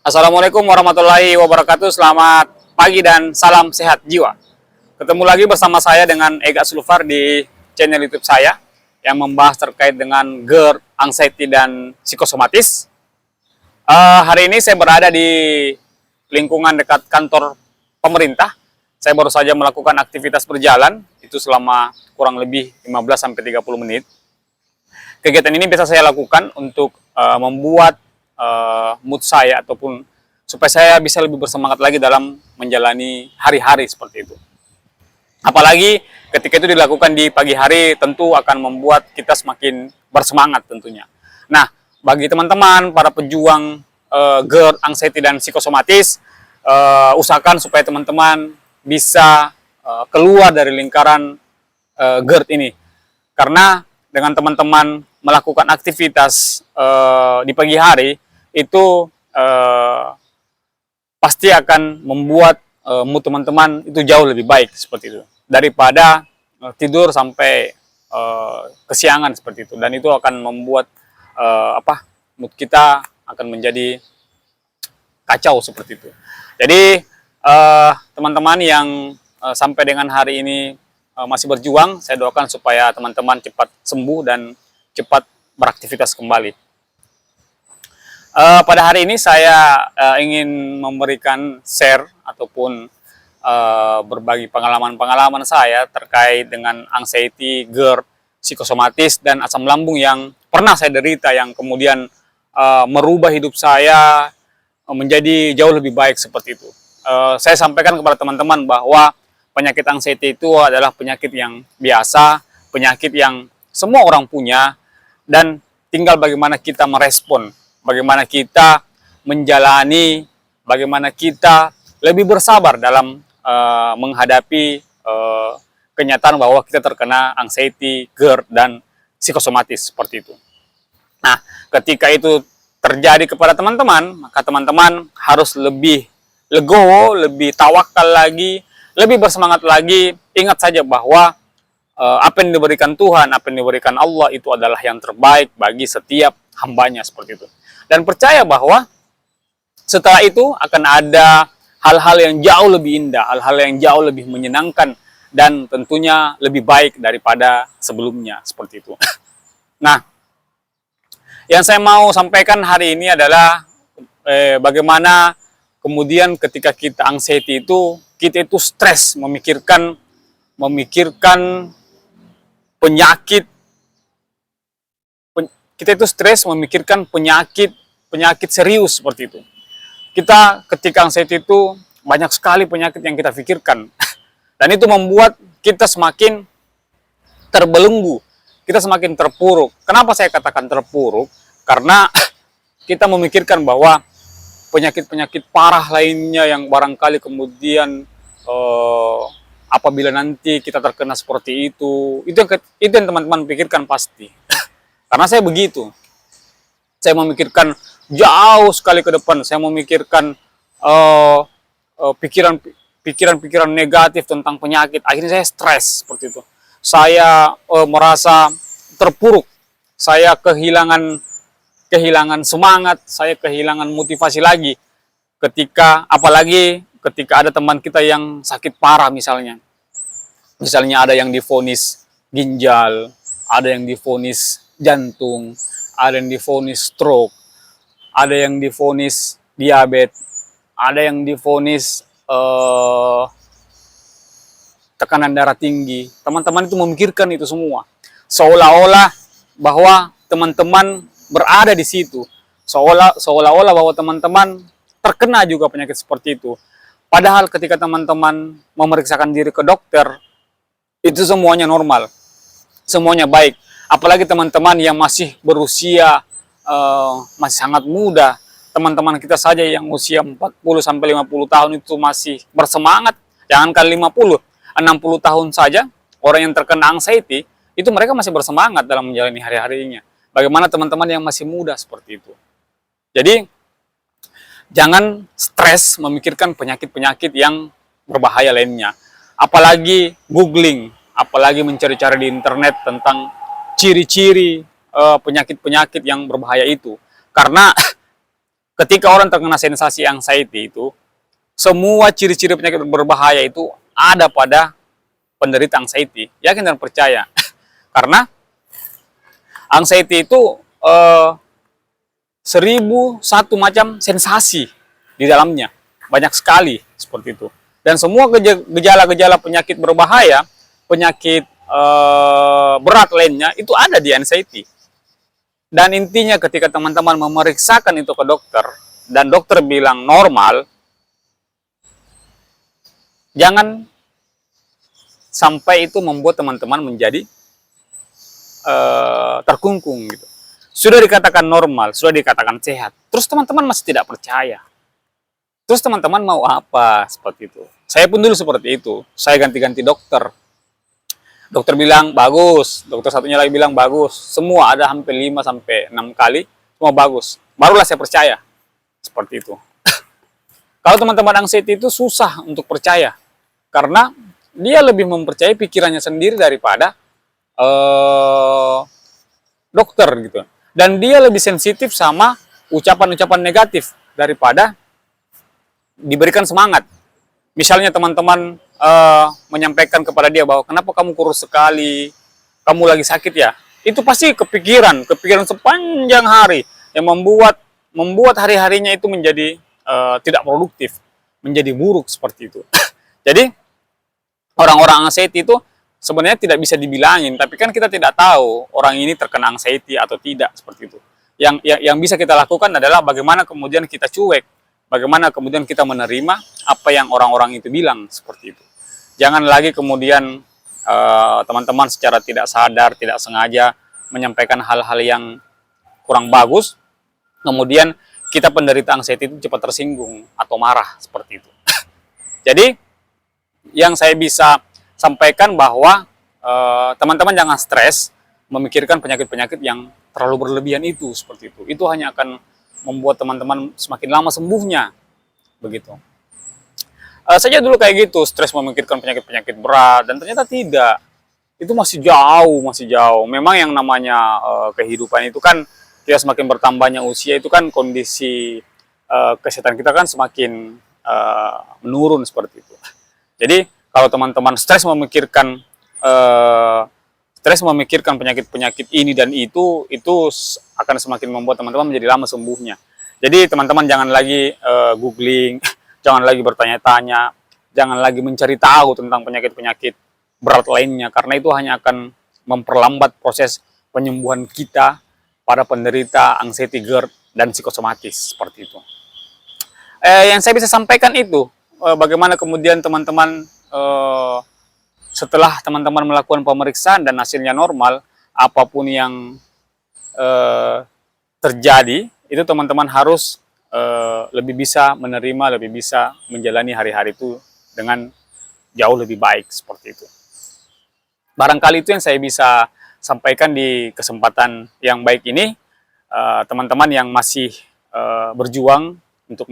Assalamualaikum warahmatullahi wabarakatuh. Selamat pagi dan salam sehat jiwa. Ketemu lagi bersama saya dengan Ega Sulfar di channel YouTube saya yang membahas terkait dengan GERD, anxiety dan psikosomatis. Hari ini saya berada di lingkungan dekat kantor pemerintah. Saya baru saja melakukan aktivitas berjalan itu selama kurang lebih 15-30 menit. Kegiatan ini biasa saya lakukan untuk membuat mood saya ataupun supaya saya bisa lebih bersemangat lagi dalam menjalani hari-hari seperti itu. Apalagi ketika itu dilakukan di pagi hari tentu akan membuat kita semakin bersemangat tentunya. Nah, bagi teman-teman para pejuang GERD, anxiety dan psikosomatis, usahakan supaya teman-teman bisa keluar dari lingkaran GERD ini. Karena dengan teman-teman melakukan aktivitas di pagi hari itu pasti akan membuat mood teman-teman itu jauh lebih baik seperti itu daripada tidur sampai kesiangan seperti itu, dan itu akan membuat mood kita akan menjadi kacau seperti itu. Jadi teman-teman yang sampai dengan hari ini masih berjuang, saya doakan supaya teman-teman cepat sembuh dan cepat beraktivitas kembali. Pada hari ini saya ingin memberikan share ataupun berbagi pengalaman-pengalaman saya terkait dengan anxiety, GERD, psikosomatis, dan asam lambung yang pernah saya derita, yang kemudian merubah hidup saya menjadi jauh lebih baik seperti itu. Saya sampaikan kepada teman-teman bahwa penyakit anxiety itu adalah penyakit yang biasa, penyakit yang semua orang punya, dan tinggal bagaimana kita merespon, bagaimana kita menjalani, bagaimana kita lebih bersabar dalam menghadapi kenyataan bahwa kita terkena anxiety, GERD, dan psikosomatis seperti itu. Nah, ketika itu terjadi kepada teman-teman, maka teman-teman harus lebih legowo, lebih tawakal lagi, lebih bersemangat lagi. Ingat saja bahwa apa yang diberikan Tuhan, apa yang diberikan Allah itu adalah yang terbaik bagi setiap hambanya seperti itu. Dan percaya bahwa setelah itu akan ada hal-hal yang jauh lebih indah, hal-hal yang jauh lebih menyenangkan, dan tentunya lebih baik daripada sebelumnya seperti itu. Nah, yang saya mau sampaikan hari ini adalah bagaimana kemudian ketika kita anxiety itu, kita itu stres memikirkan penyakit, kita itu stres memikirkan penyakit serius seperti itu. Kita ketika anxiety itu banyak sekali penyakit yang kita pikirkan, dan itu membuat kita semakin terbelenggu, kita semakin terpuruk. Kenapa saya katakan terpuruk? Karena kita memikirkan bahwa penyakit-penyakit parah lainnya yang barangkali kemudian apabila nanti kita terkena seperti itu yang teman-teman pikirkan pasti. Karena saya begitu. Saya memikirkan jauh sekali ke depan. Saya memikirkan pikiran-pikiran negatif tentang penyakit. Akhirnya saya stres seperti itu. Saya merasa terpuruk. Saya kehilangan semangat. Saya kehilangan motivasi lagi. Apalagi ketika ada teman kita yang sakit parah misalnya. Misalnya ada yang divonis ginjal, ada yang divonis jantung, ada yang divonis stroke, ada yang divonis diabetes, ada yang divonis tekanan darah tinggi. Teman-teman itu memikirkan itu semua, seolah-olah bahwa teman-teman berada di situ, seolah-olah bahwa teman-teman terkena juga penyakit seperti itu. Padahal ketika teman-teman memeriksakan diri ke dokter, itu semuanya normal, semuanya baik. Apalagi teman-teman yang masih berusia masih sangat muda, teman-teman kita saja yang usia 40-50 tahun itu masih bersemangat. Jangankan 50, 60 tahun saja orang yang terkena anxiety itu mereka masih bersemangat dalam menjalani hari-harinya. Bagaimana teman-teman yang masih muda seperti itu? Jadi jangan stres memikirkan penyakit-penyakit yang berbahaya lainnya. Apalagi googling, apalagi mencari-cari di internet tentang ciri-ciri penyakit-penyakit yang berbahaya itu. Karena ketika orang terkena sensasi anxiety itu, semua ciri-ciri penyakit berbahaya itu ada pada penderita anxiety. Yakin dan percaya. Karena anxiety itu 1001 macam sensasi di dalamnya. Banyak sekali seperti itu. Dan semua gejala-gejala penyakit berbahaya, penyakit berat lainnya, itu ada di anxiety. Dan intinya ketika teman-teman memeriksakan itu ke dokter, dan dokter bilang normal, jangan sampai itu membuat teman-teman menjadi terkungkung gitu. Sudah dikatakan normal, sudah dikatakan sehat, terus teman-teman masih tidak percaya. Terus teman-teman mau apa seperti itu? Saya pun dulu seperti itu. Saya ganti-ganti dokter. Dokter bilang bagus, dokter satunya lagi bilang bagus. Semua ada hampir 5 sampai 6 kali, semua bagus. Barulah saya percaya. Seperti itu. Kalau teman-teman anxiety itu susah untuk percaya. Karena dia lebih mempercayai pikirannya sendiri daripada dokter gitu. Dan dia lebih sensitif sama ucapan-ucapan negatif daripada diberikan semangat. Misalnya teman-teman menyampaikan kepada dia bahwa kenapa kamu kurus sekali, kamu lagi sakit ya. Itu pasti kepikiran sepanjang hari yang membuat hari-harinya itu menjadi tidak produktif, menjadi buruk seperti itu. Jadi orang-orang anxiety itu sebenarnya tidak bisa dibilangin, tapi kan kita tidak tahu orang ini terkena anxiety atau tidak seperti itu. Yang bisa kita lakukan adalah bagaimana kemudian kita cuek, bagaimana kemudian kita menerima apa yang orang-orang itu bilang seperti itu. Jangan lagi kemudian teman-teman secara tidak sadar, tidak sengaja menyampaikan hal-hal yang kurang bagus, kemudian kita penderita anxiety itu cepat tersinggung atau marah seperti itu. Jadi yang saya bisa sampaikan bahwa teman-teman jangan stres memikirkan penyakit-penyakit yang terlalu berlebihan itu seperti itu. Itu hanya akan membuat teman-teman semakin lama sembuhnya begitu. Saya dulu kayak gitu, stres memikirkan penyakit-penyakit berat, dan ternyata tidak. Itu masih jauh. Memang yang namanya kehidupan itu kan, kita semakin bertambahnya usia itu kan kondisi kesehatan kita kan semakin menurun seperti itu. Jadi kalau teman-teman stres memikirkan penyakit-penyakit ini dan itu akan semakin membuat teman-teman menjadi lama sembuhnya. Jadi teman-teman jangan lagi googling, jangan lagi bertanya-tanya, jangan lagi mencari tahu tentang penyakit-penyakit berat lainnya, karena itu hanya akan memperlambat proses penyembuhan kita pada penderita anxiety GERD dan psikosomatis seperti itu. Yang saya bisa sampaikan itu, bagaimana kemudian teman-teman setelah teman-teman melakukan pemeriksaan dan hasilnya normal, apapun yang terjadi, itu teman-teman harus lebih bisa menerima, lebih bisa menjalani hari-hari itu dengan jauh lebih baik seperti itu. Barangkali itu yang saya bisa sampaikan di kesempatan yang baik ini. Teman-teman yang masih berjuang untuk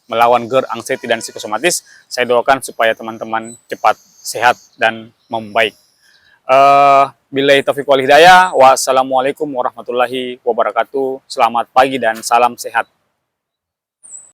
melawan GERD, anxiety, dan psikosomatis, saya doakan supaya teman-teman cepat sehat dan membaik. Billahi taufiq wal hidayah. Wassalamualaikum warahmatullahi wabarakatuh. Selamat pagi dan salam sehat.